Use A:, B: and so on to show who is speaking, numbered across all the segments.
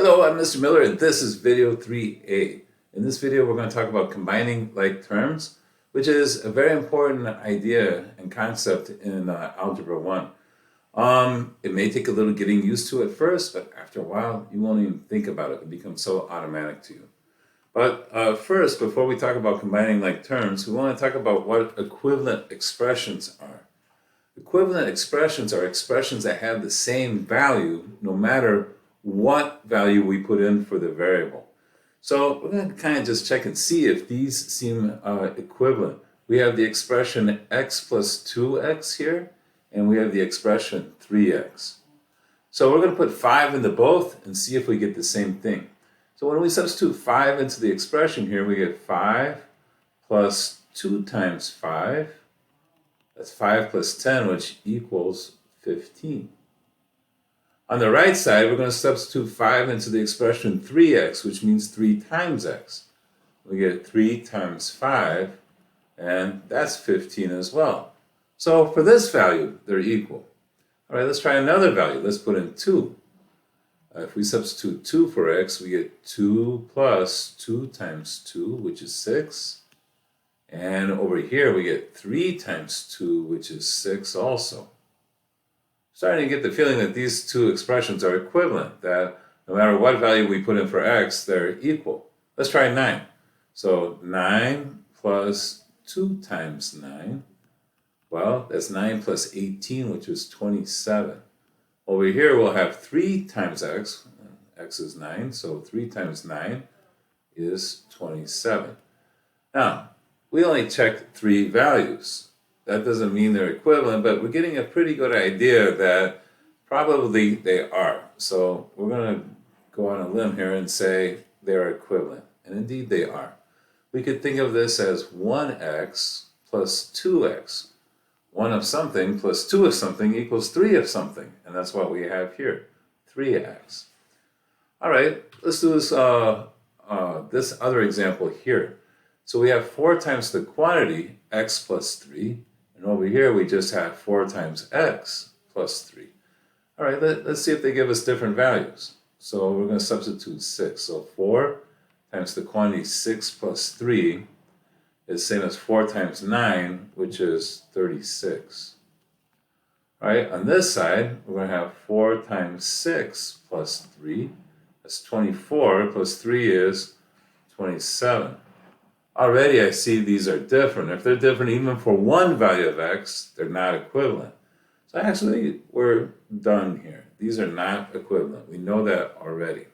A: Hello, I'm Mr. Miller and this is video 3A. In this video we're going to talk about combining like terms, which is a very important idea and concept in Algebra 1. It may take a little getting used to at first, but after a while you won't even think about it. It becomes so automatic to you. But first, before we talk about combining like terms, we want to talk about what equivalent expressions are. Equivalent expressions are expressions that have the same value no matter what value we put in for the variable. So we're going to kind of just check and see if these seem equivalent. We have the expression x plus 2x here, and we have the expression 3x. So we're going to put 5 into both and see if we get the same thing. So when we substitute 5 into the expression here, we get 5 plus 2 times 5. That's 5 plus 10, which equals 15. On the right side, we're going to substitute 5 into the expression 3x, which means 3 times x. We get 3 times 5, and that's 15 as well. So for this value, they're equal. All right, let's try another value. Let's put in 2. If we substitute 2 for x, we get 2 plus 2 times 2, which is 6. And over here, we get 3 times 2, which is 6 also. Starting to get the feeling that these two expressions are equivalent, that no matter what value we put in for x, they're equal. Let's try 9. So 9 plus 2 times 9, well, that's 9 plus 18, which is 27. Over here, we'll have 3 times x. X is 9, so 3 times 9 is 27. Now, we only checked 3 values. That doesn't mean they're equivalent, but we're getting a pretty good idea that probably they are. So we're going to go on a limb here and say they're equivalent. And indeed they are. We could think of this as 1x plus 2x. 1 of something plus 2 of something equals 3 of something. And that's what we have here, 3x. All right, let's do this, this other example here. So we have 4 times the quantity, x plus 3. And over here, we just have 4 times x plus 3. All right, let's see if they give us different values. So we're going to substitute 6. So 4 times the quantity 6 plus 3 is the same as 4 times 9, which is 36. All right, on this side, we're going to have 4 times 6 plus 3. That's 24, plus 3 is 27. Already I see these are different. If they're different even for one value of x, they're not equivalent. So actually, we're done here. These are not equivalent. We know that already.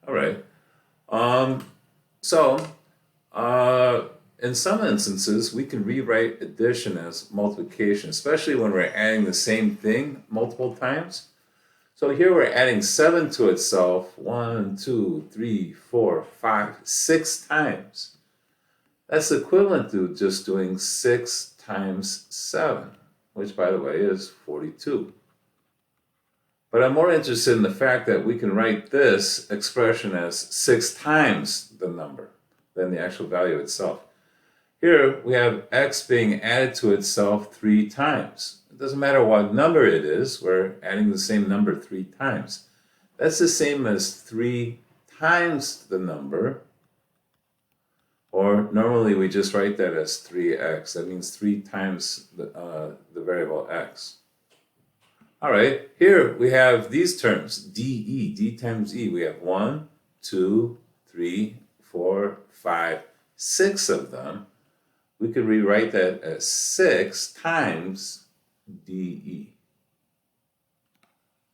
A: All right. In some instances, we can rewrite addition as multiplication, especially when we're adding the same thing multiple times. So here we're adding 7 to itself 1, 2, 3, 4, 5, 6 times. That's equivalent to just doing 6 times 7, which, by the way, is 42. But I'm more interested in the fact that we can write this expression as 6 times the number than the actual value itself. Here, we have x being added to itself 3 times. It doesn't matter what number it is, we're adding the same number 3 times. That's the same as 3 times the number. Or normally we just write that as 3x. That means 3 times the variable x. All right, here we have these terms, d times e. We have 1, 2, 3, 4, 5, 6 of them. We could rewrite that as 6 times de.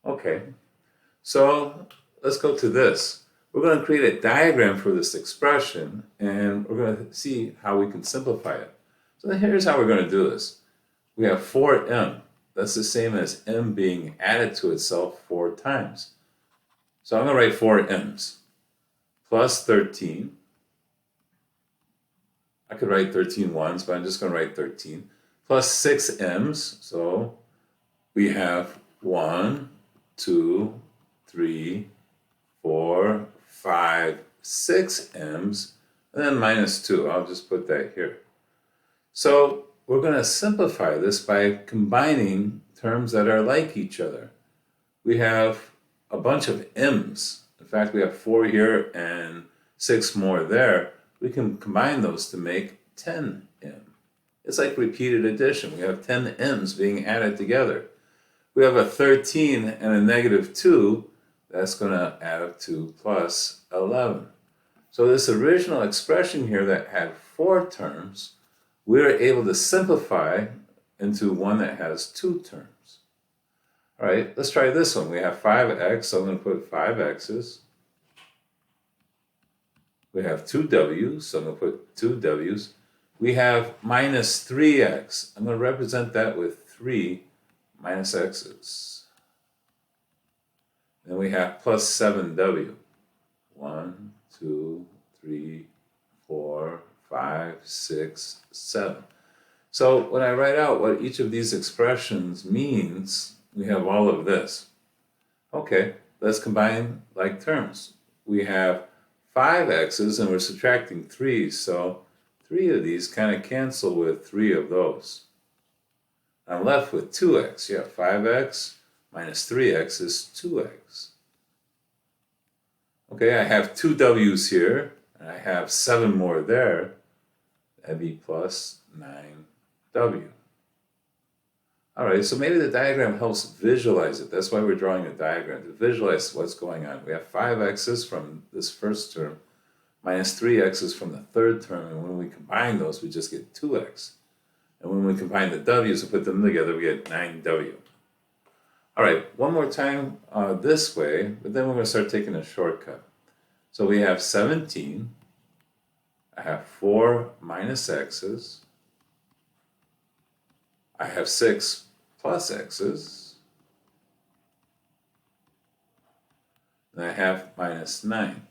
A: Okay, so let's go to this. We're going to create a diagram for this expression, and we're going to see how we can simplify it. So here's how we're going to do this. We have 4m. That's the same as m being added to itself 4 times. So I'm going to write 4 m's. Plus 13. I could write 13 ones, but I'm just going to write 13. Plus 6 m's. So we have 1, 2, 3, 4, 5, 6 m's, and then minus 2. I'll just put that here. So we're going to simplify this by combining terms that are like each other. We have a bunch of m's. In fact we have 4 here and 6 more there, we can combine those to make 10m. It's like repeated addition. We have 10 m's being added together. We have a 13 and a negative 2. That's going to add up to plus 11. So this original expression here that had 4 terms, we were able to simplify into one that has 2 terms. All right, let's try this one. We have 5x, so I'm going to put 5 x's. We have 2 w's, so I'm going to put 2 w's. We have minus 3x. I'm going to represent that with 3 minus x's. Then we have plus 7w. 1, 2, 3, 4, 5, 6, 7. So when I write out what each of these expressions means, we have all of this. Okay, let's combine like terms. We have 5 x's and we're subtracting 3, so 3 of these kind of cancel with 3 of those. I'm left with 2x. Yeah, 5x minus 3x is 2x. Okay, I have 2 w's here, and I have 7 more there. That'd be plus 9w. All right, so maybe the diagram helps visualize it. That's why we're drawing a diagram, to visualize what's going on. We have 5 x's from this first term, minus 3 x's from the third term, and when we combine those, we just get 2x. And when we combine the w's and put them together, we get 9w. All right, one more time this way, but then we're going to start taking a shortcut. So we have 17. I have 4 minus x's. I have 6 plus x's. And I have minus 9.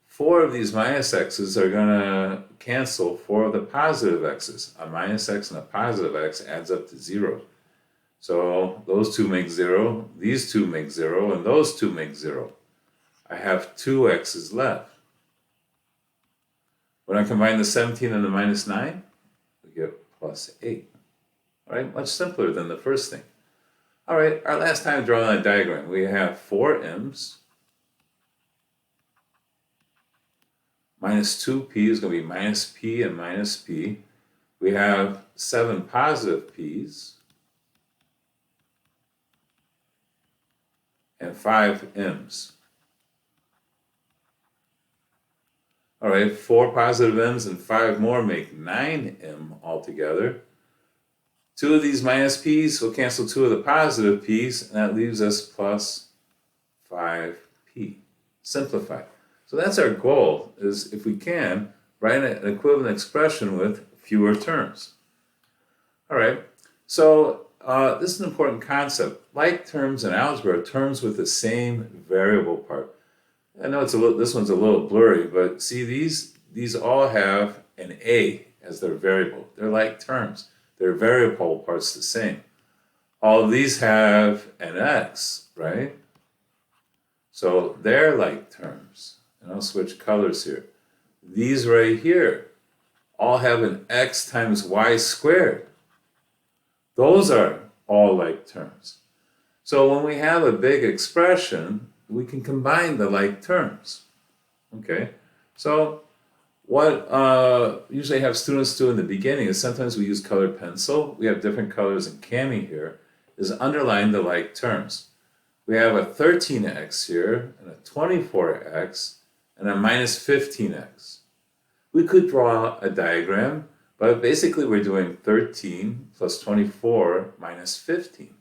A: 4 of these minus x's are going to cancel 4 of the positive x's. A minus x and a positive x adds up to 0. So those 2 make 0, these 2 make 0, and those 2 make 0. I have 2 x's left. When I combine the 17 and the minus 9, we get plus 8. All right, much simpler than the first thing. All right, our last time drawing a diagram, we have 4 m's. Minus 2p is going to be minus p and minus p. We have 7 positive p's. And 5 m's. All right, 4 positive m's and 5 more make 9m altogether. 2 of these minus p's will cancel 2 of the positive p's, and that leaves us plus 5p. Simplify. So that's our goal, is if we can, write an equivalent expression with fewer terms. All right, so this is an important concept. Like terms in algebra are terms with the same variable part. I know this one's a little blurry, but see these all have an a as their variable. They're like terms. Their variable part's the same. All of these have an x, right? So they're like terms. And I'll switch colors here. These right here all have an x times y squared. Those are all like terms. So when we have a big expression, we can combine the like terms. Okay, so what usually have students do in the beginning is sometimes we use colored pencil. We have different colors in Cami here, is underline the like terms. We have a 13x here, and a 24x, and a minus 15x. We could draw a diagram, but basically we're doing 13 plus 24 minus 15.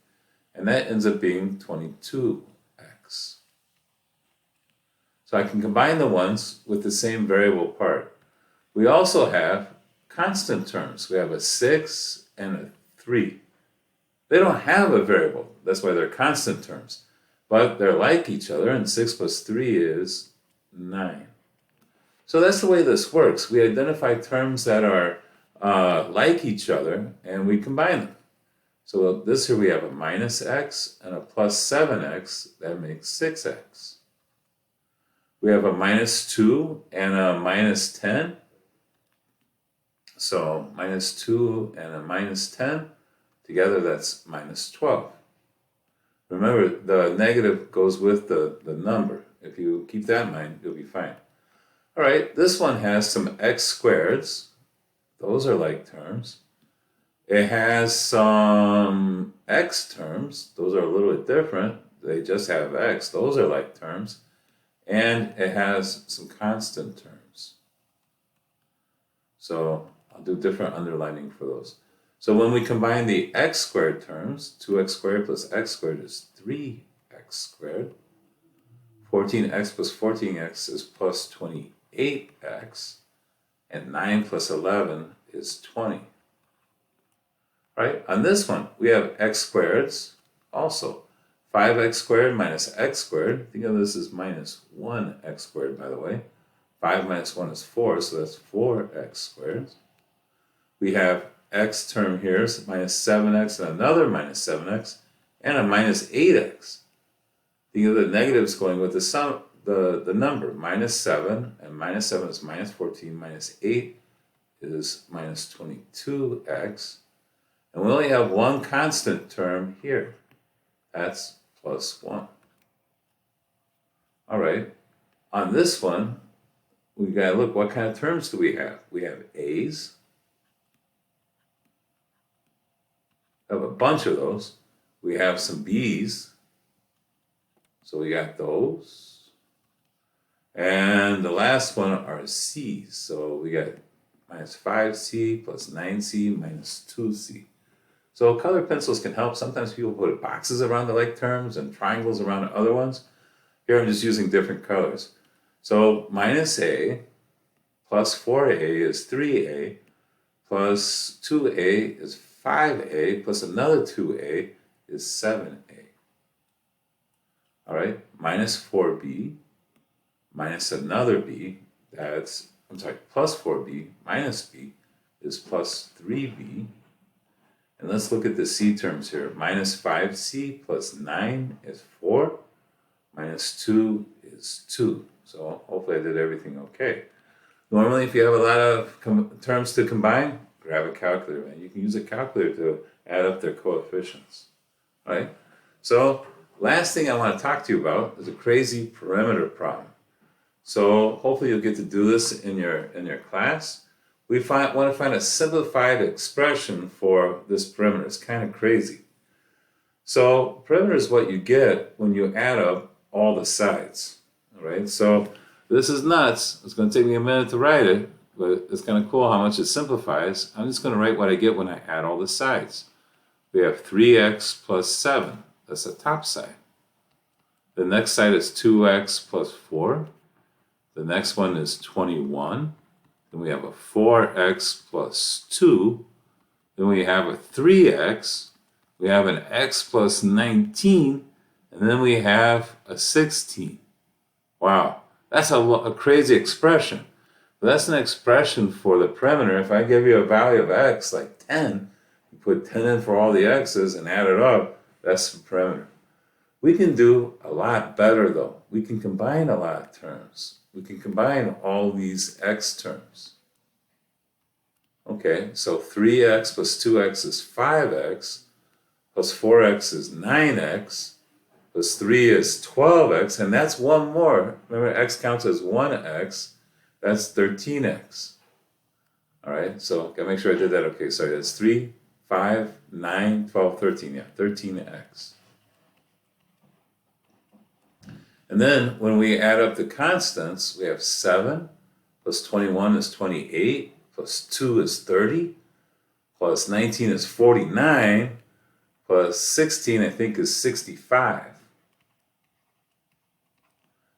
A: And that ends up being 22x. So I can combine the ones with the same variable part. We also have constant terms. We have a 6 and a 3. They don't have a variable. That's why they're constant terms. But they're like each other, and 6 plus 3 is 9. So that's the way this works. We identify terms that are like each other, and we combine them. So this here we have a minus x and a plus 7x. That makes 6x. We have a minus 2 and a minus 10. So minus 2 and a minus 10. Together that's minus 12. Remember, the negative goes with the number. If you keep that in mind, you'll be fine. All right, this one has some x squareds. Those are like terms. It has some x terms. Those are a little bit different. They just have x. Those are like terms. And it has some constant terms. So I'll do different underlining for those. So when we combine the x squared terms, 2x squared plus x squared is 3x squared. 14x plus 14x is plus 28x. And 9 plus 11 is 20. Right? On this one, we have x squareds also. 5x squared minus x squared. Think of this as minus 1x squared, by the way. 5 minus 1 is 4, so that's 4x squared. We have x term here is minus 7x and another minus 7x and a minus 8x. Think of the negatives going with the sum, the number, minus 7, and minus 7 is minus 14, minus 8 is minus 22x. And we only have one constant term here. That's plus 1. All right. On this one, we got to look, what kind of terms do we have? We have a's. We have a bunch of those. We have some b's. So we got those. And the last one are c's. So we got minus 5c plus 9c minus 2c. So color pencils can help. Sometimes people put boxes around the like terms and triangles around other ones. Here I'm just using different colors. So minus a plus 4a is 3a, plus 2a is 5a, plus another 2a is 7a. All right, minus 4b minus another b, plus 4b minus b is plus 3b. And let's look at the c terms here. Minus 5c plus 9 is 4. Minus 2 is 2. So hopefully I did everything okay. Normally, if you have a lot of terms to combine, grab a calculator. And you can use a calculator to add up their coefficients. All right? So last thing I want to talk to you about is a crazy perimeter problem. So hopefully you'll get to do this in your class. We want to find a simplified expression for this perimeter. It's kind of crazy. So perimeter is what you get when you add up all the sides. All right, so this is nuts. It's going to take me a minute to write it, but it's kind of cool how much it simplifies. I'm just going to write what I get when I add all the sides. We have 3x plus 7. That's the top side. The next side is 2x plus 4. The next one is 21. Then we have a 4x plus 2. Then we have a 3x. We have an x plus 19. And then we have a 16. Wow, that's a crazy expression. But that's an expression for the perimeter. If I give you a value of x, like 10, you put 10 in for all the x's and add it up, that's the perimeter. We can do a lot better, though. We can combine a lot of terms. We can combine all these x terms. Okay, so 3x plus 2x is 5x, plus 4x is 9x, plus 3 is 12x, and that's one more. Remember, x counts as 1x. That's 13x. All right, so gotta make sure I did that okay. Sorry, that's 3, 5, 9, 12, 13. Yeah, 13x. And then when we add up the constants, we have 7 plus 21 is 28, plus 2 is 30, plus 19 is 49, plus 16 I think is 65.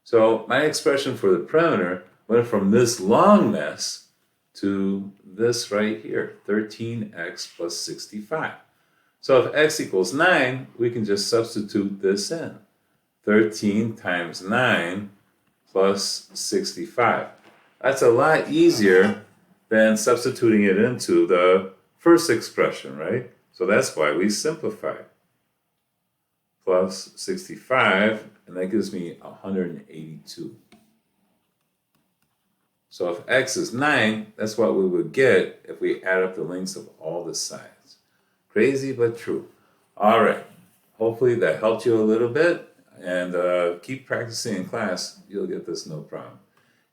A: So my expression for the perimeter went from this long mess to this right here, 13x plus 65. So if x equals 9, we can just substitute this in. 13 times 9 plus 65. That's a lot easier than substituting it into the first expression, right? So that's why we simplified. Plus 65, and that gives me 182. So if x is 9, that's what we would get if we add up the lengths of all the sides. Crazy but true. All right. hopefully that helped you a little bit, and keep practicing in class. You'll get this no problem.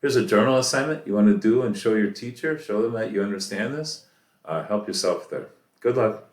A: Here's a journal assignment you want to do and show your teacher, show them that you understand this. Help yourself there. Good luck.